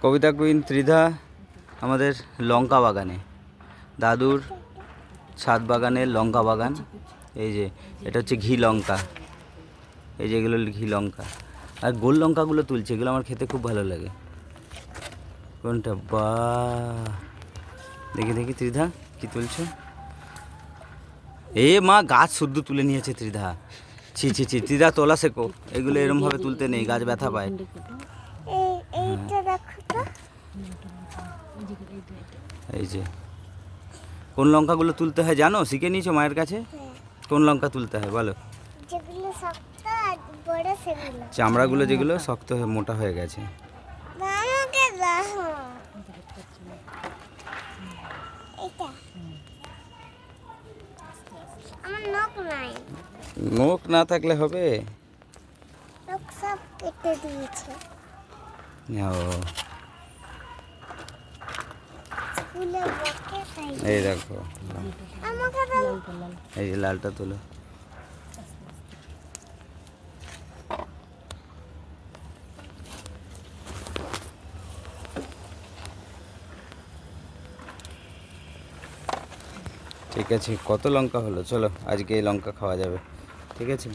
কবিতা queen ত্রিধা আমাদের লঙ্কা বাগানে, দাদুর ছাদ বাগানের লঙ্কা বাগান। এই যে এটা হচ্ছে ঘি লঙ্কা, এই যে এগুলো ঘি লঙ্কা, আর গোল লঙ্কাগুলো তুলছে, এগুলো আমার খেতে খুব ভালো লাগে। কোনটা? বা দেখি দেখি ত্রিধা কি তুলছে। এ মা, গাছ শুদ্ধ তুলে নিয়েছে ত্রিধা। ছি ছি ছি, ত্রিধা তোলা শেখো, এগুলো এরমভাবে তুলতে নেই, গাছ ব্যথা পায়। এই যে কোন লঙ্কাগুলো তুলতে হয় জানো? শিখে নিয়েছো মায়ের কাছে? কোন লঙ্কা তুলতে হয় বলো? চামড়াগুলো যেগুলো শক্ত হয়ে মোটা হয়ে গেছে। নখ না থাকলে হবে? এই দেখো, এই যে লালটা তোলো। ঠিক আছে, কত লঙ্কা হলো? চলো আজকে এই লঙ্কা খাওয়া যাবে, ঠিক আছে।